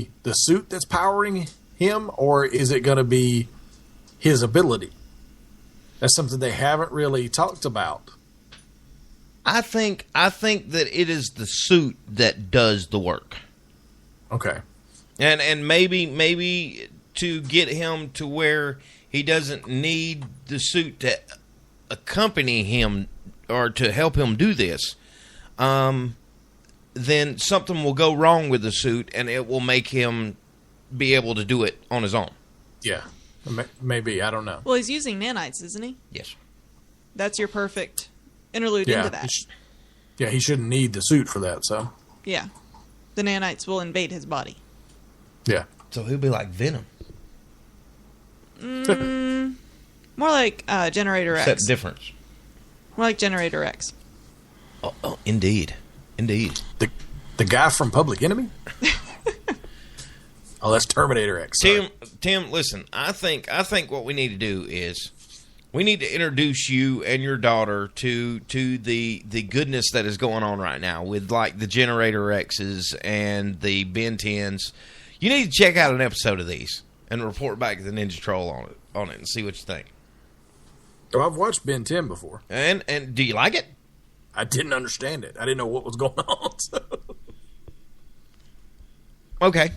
be the suit that's powering him, or is it going to be his ability? That's something they haven't really talked about. I think that it is the suit that does the work. Okay. And maybe to get him to where he doesn't need the suit to accompany him or to help him do this, then something will go wrong with the suit, and it will make him be able to do it on his own. Yeah. Maybe. I don't know. Well, he's using nanites, isn't he? Yes. That's your perfect interlude into that. He shouldn't need the suit for that, so. Yeah. The nanites will invade his body. Yeah. So he'll be like Venom. More like Generator X. What's that difference? More like Generator X. Oh, indeed. The guy from Public Enemy? Oh, that's Terminator X. Tim, listen. I think what we need to do is we need to introduce you and your daughter to the goodness that is going on right now with like the Generator X's and the Ben 10s. You need to check out an episode of these and report back to the Ninja Troll on it and see what you think. Oh, I've watched Ben 10 before. And do you like it? I didn't understand it. I didn't know what was going on. So. Okay.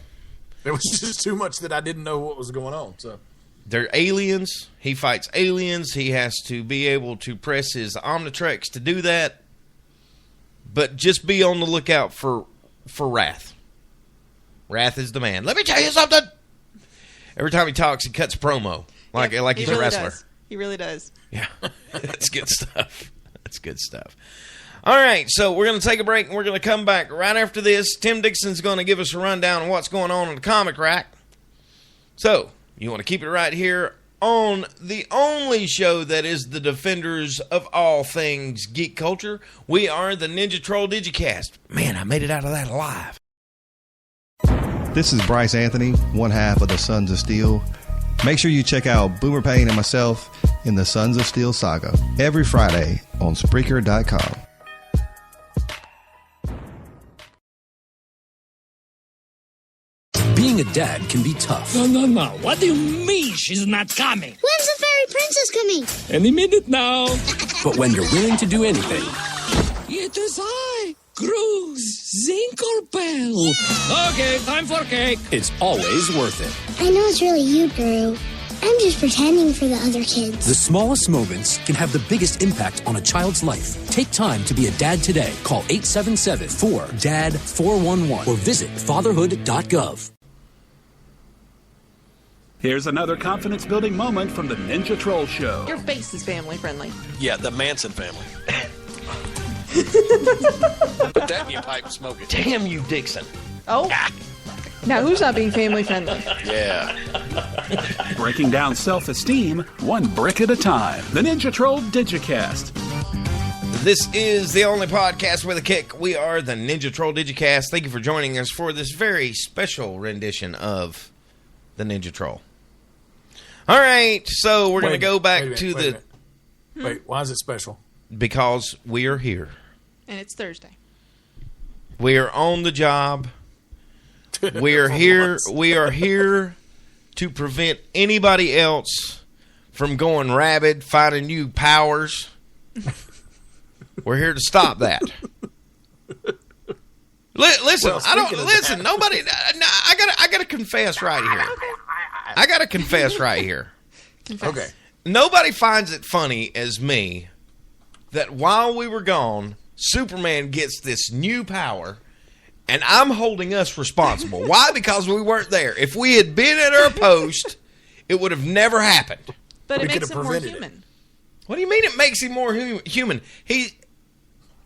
It was just too much that I didn't know what was going on. So they're aliens. He fights aliens. He has to be able to press his Omnitrex to do that. But just be on the lookout for Wrath. Wrath is the man. Let me tell you something. Every time he talks, he cuts promo like he's a wrestler. Does. He really does. Yeah, that's good stuff. That's good stuff. All right, so we're going to take a break, and we're going to come back right after this. Tim Dixon's going to give us a rundown on what's going on in the comic rack. So, you want to keep it right here on the only show that is the defenders of all things geek culture. We are the Ninja Troll Digicast. Man, I made it out of that alive. This is Bryce Anthony, one half of the Sons of Steel. Make sure you check out Boomer Payne and myself in the Sons of Steel saga every Friday on Spreaker.com. Being a dad can be tough. No. What do you mean she's not coming? When's the fairy princess coming? Any minute now. But when you're willing to do anything... It is I, Cruz Zinkelpel. Okay, time for cake. It's always worth it. I know it's really you, Guru. I'm just pretending for the other kids. The smallest moments can have the biggest impact on a child's life. Take time to be a dad today. Call 877-4DAD-411 or visit fatherhood.gov. Here's another confidence-building moment from the Ninja Troll Show. Your face is family-friendly. Yeah, the Manson family. Put that in your pipe and smoke it. Damn you, Dixon. Oh. Now, who's not being family-friendly? Yeah. Breaking down self-esteem, one brick at a time. The Ninja Troll Digicast. This is the only podcast with a kick. We are the Ninja Troll Digicast. Thank you for joining us for this very special rendition of the Ninja Troll. All right, so we're going to go back to the... Wait, why is it special? Because we are here. And it's Thursday. We are on the job. We are here. We are here to prevent anybody else from going rabid, finding new powers. We're here to stop that. Listen, well, I don't listen. Nobody. I gotta confess right here. I gotta confess right here. Confess. Okay. Nobody finds it funny as me that while we were gone, Superman gets this new power, and I'm holding us responsible. Why? Because we weren't there. If we had been at our post, it would have never happened. But it makes him more human. What do you mean it makes him more human?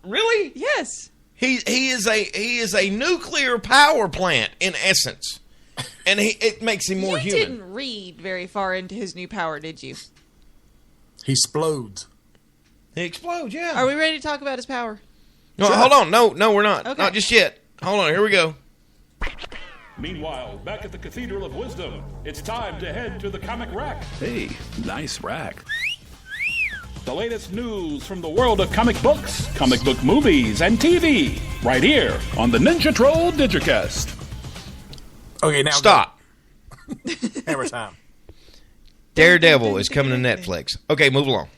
Really? Yes. He is a nuclear power plant in essence, and it makes him more human. You didn't read very far into his new power, did you? He explodes. He explodes. Yeah. Are we ready to talk about his power? No, Sure. hold on. No, we're not. Okay. Not just yet. Hold on. Here we go. Meanwhile, back at the Cathedral of Wisdom, it's time to head to the comic rack. Hey, nice rack. The latest news from the world of comic books, comic book movies, and TV, right here on the Ninja Troll Digicast. Okay, now Stop. Hammer time. Daredevil is coming to Netflix. Okay, move along.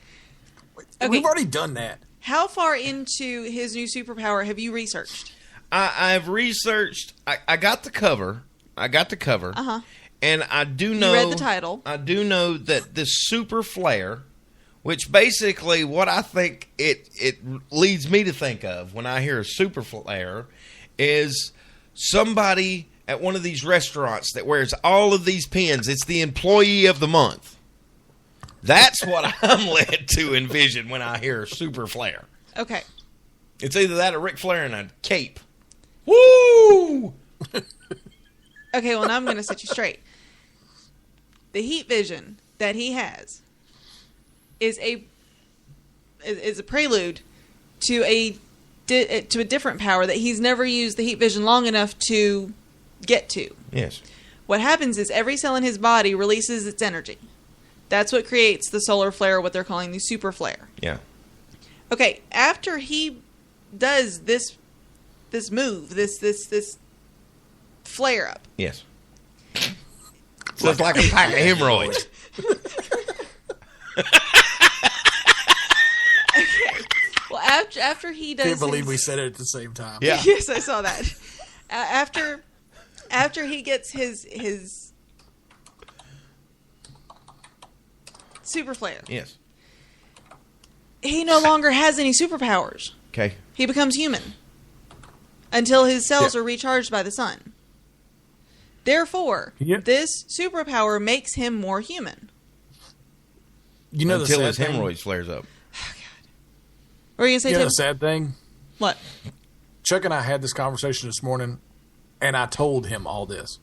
Okay. We've already done that. How far into his new superpower have you researched? I've researched. I got the cover. Uh-huh. And I do know. You read the title. I do know that this super flare, which basically what I think it leads me to think of when I hear a super flare, is somebody at one of these restaurants that wears all of these pins. It's the employee of the month. That's what I'm led to envision when I hear super flare. Okay. It's either that or Ric Flair in a cape. Woo! Okay, well, now I'm going to set you straight. The heat vision that he has is a prelude to a different power that he's never used the heat vision long enough to get to. Yes. What happens is every cell in his body releases its energy. That's what creates the solar flare, what they're calling the super flare. Yeah. Okay, after he does this move, this flare up. Yes. So it's like a pack of hemorrhoids. Okay. Well, after he does, Can't believe we said it at the same time. Yeah. Yes, I saw that. After he gets his super flare. Yes. He no longer has any superpowers. Okay. He becomes human until his cells are recharged by the sun. Therefore, this superpower makes him more human. You know, until the his sad thing? hemorrhoids flares up. Oh, God. What are you going to say, You know Tim? the sad thing? What? Chuck and I had this conversation this morning, and I told him all this.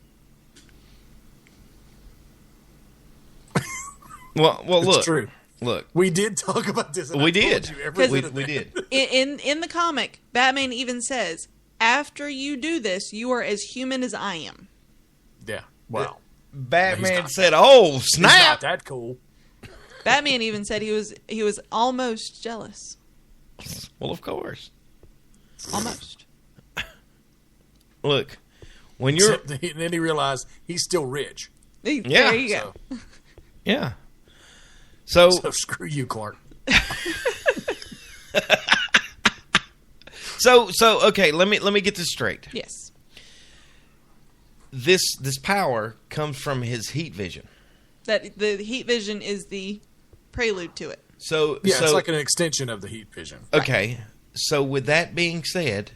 Well, look. It's true. Look. We did talk about this. And We I did. told you every bit of We that. did. In the comic, Batman even says, after you do this, you are as human as I am. Yeah. Wow. Batman said, "Oh, snap!" He's not that cool. Batman even said he was almost jealous. Well, of course. Almost. Look, when you're And then he realized he's still rich. There you go. Yeah. So screw you, Clark. So okay, let me get this straight. Yes. This power comes from his heat vision. That the heat vision is the prelude to it. So it's like an extension of the heat vision. Okay. So with that being said,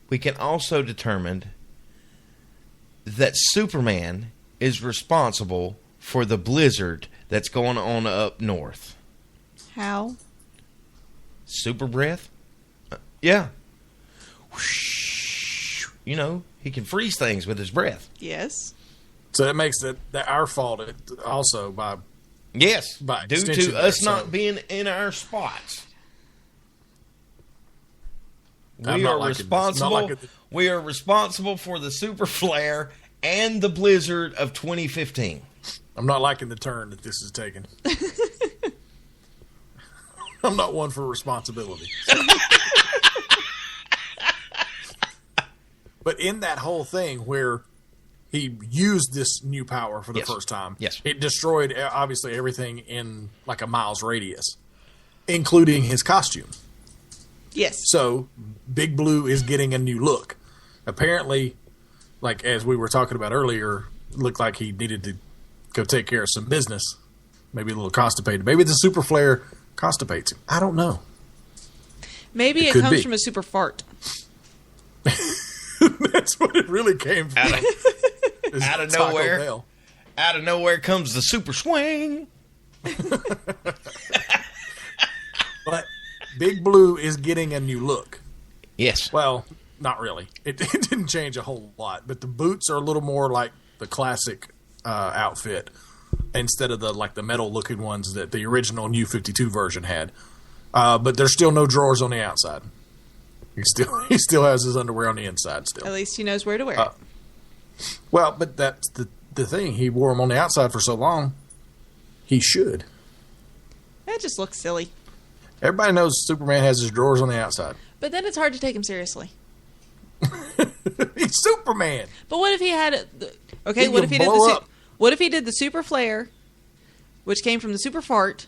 we can also determine that Superman is responsible for the blizzard that's going on up north. How? Super breath? Yeah. You know, he can freeze things with his breath. Yes. So that makes that our fault also by Yes, by due extension to us there, not so- being in our spots. I'm We not are liking this. responsible. Not liking We are responsible for the super flare and the blizzard of 2015. I'm not liking the turn that this is taking. I'm not one for responsibility. But in that whole thing where he used this new power for the first time, it destroyed obviously everything in like a mile's radius, including his costume. Yes. So Big Blue is getting a new look. Apparently, like as we were talking about earlier, it looked like he needed to go take care of some business. Maybe a little constipated. Maybe the super flare constipates him. I don't know. Maybe it could comes be. from a super fart. That's what it really came from. Out of Taco nowhere. Bell. Out of nowhere comes the super swing. But Big Blue is getting a new look. Yes. Well, not really. It didn't change a whole lot, but the boots are a little more like the classic outfit instead of the metal looking ones that the original New 52 version had. But there's still no drawers on the outside. He still has his underwear on the inside still. At least he knows where to wear it. Well, but that's the thing. He wore them on the outside for so long. He should. That just looks silly. Everybody knows Superman has his drawers on the outside. But then it's hard to take him seriously. He's Superman. But what if he had? Okay, He what can if he did blow the? up. What if he did the super flare, which came from the super fart,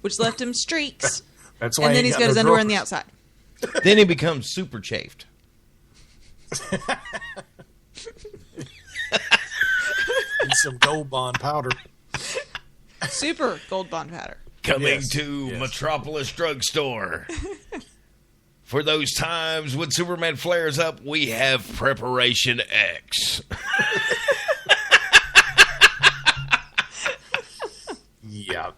which left him streaks, That's why and he then ain't he's got got his no underwear on the drawers. outside. Then he becomes super chafed. And some Gold Bond powder. Super Gold Bond powder. Coming Yes, to yes. Metropolis Drugstore. For those times when Superman flares up, we have Preparation X. Yeah,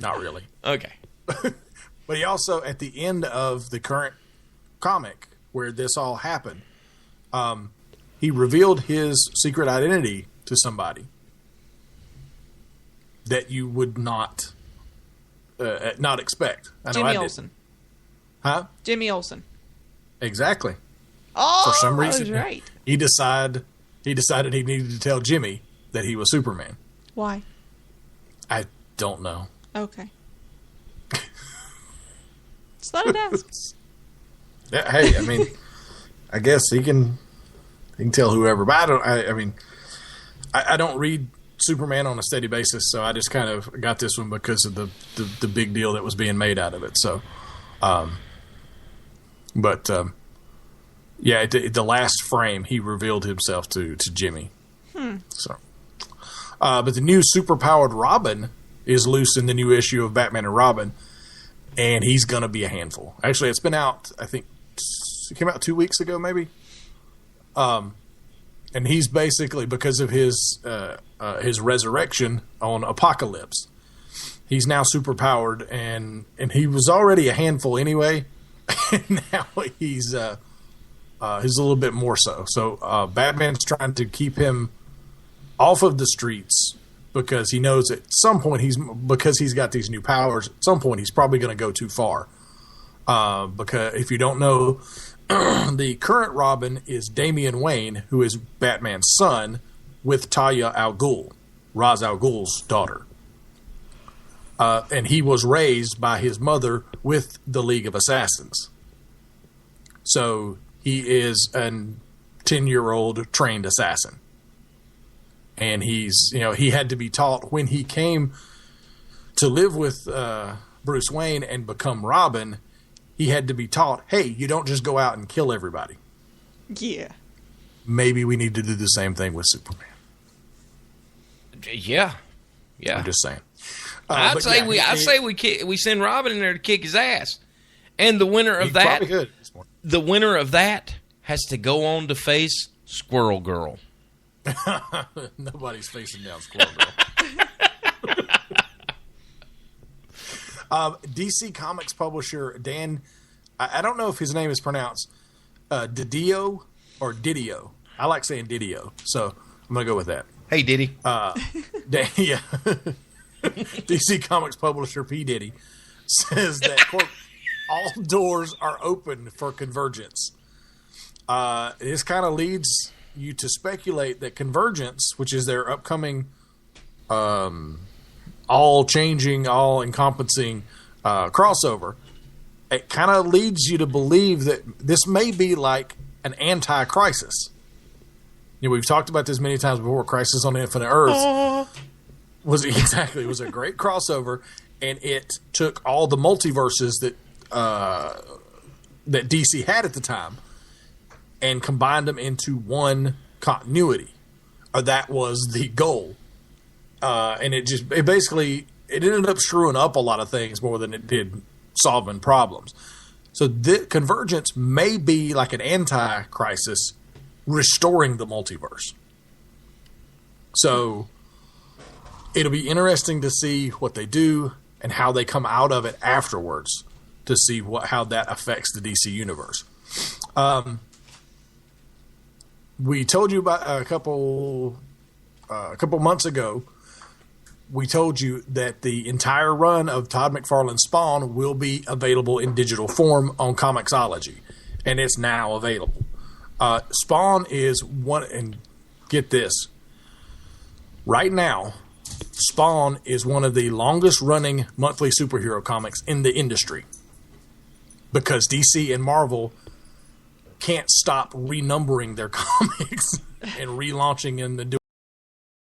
not really. Okay. But he also, at the end of the current comic where this all happened, he revealed his secret identity to somebody that you would not expect. I know I Jimmy did. Olsen. Huh? Jimmy Olsen. Exactly. Oh, For some reason, I was right. he decided he needed to tell Jimmy that he was Superman. Why? I don't know. Okay. Just thought I'd ask. Yeah, hey, I mean, I guess he can tell whoever. But I don't read Superman on a steady basis, so I just kind of got this one because of the big deal that was being made out of it. So, yeah, at the last frame, he revealed himself to Jimmy. So, but the new superpowered Robin is loose in the new issue of Batman and Robin, and he's gonna be a handful. Actually, it's been out. I think it came out 2 weeks ago, maybe. And he's basically, because of his resurrection on Apocalypse, he's now superpowered, and he was already a handful anyway. And now he's a little bit more so. So Batman's trying to keep him off of the streets because he knows at some point because he's got these new powers. At some point, he's probably going to go too far. Because if you don't know, the current Robin is Damian Wayne, who is Batman's son, with Talia al Ghul, Ra's al Ghul's daughter. And he was raised by his mother with the League of Assassins. So he is a 10-year-old trained assassin. And he had to be taught when he came to live with Bruce Wayne and become Robin. He had to be taught, hey, you don't just go out and kill everybody. Yeah. Maybe we need to do the same thing with Superman. Yeah. I'm just saying. I'd say we send Robin in there to kick his ass, and the winner of that, the winner of that has to go on to face Squirrel Girl. Nobody's facing down Squirrel Girl. DC Comics publisher Dan, I don't know if his name is pronounced Didio or Didio. I like saying Didio, so I'm going to go with that. Hey, Diddy. Yeah. DC Comics publisher P. Diddy says that, quote, all doors are open for Convergence. This kind of leads you to speculate that Convergence, which is their upcoming all-changing, all-encompassing crossover, it kind of leads you to believe that this may be like an anti-Crisis. We've talked about this many times before. Crisis on Infinite Earths was a great crossover, and it took all the multiverses that DC had at the time and combined them into one continuity. That was the goal. And it ended up screwing up a lot of things more than it did solving problems. So Convergence may be like an anti-Crisis restoring the multiverse. So it'll be interesting to see what they do and how they come out of it afterwards to see how that affects the DC universe. We told you about a couple months ago. We told you that the entire run of Todd McFarlane's Spawn will be available in digital form on Comixology, and it's now available. Spawn is one, and get this, right now, Spawn is one of the longest running monthly superhero comics in the industry because DC and Marvel can't stop renumbering their comics and relaunching and doing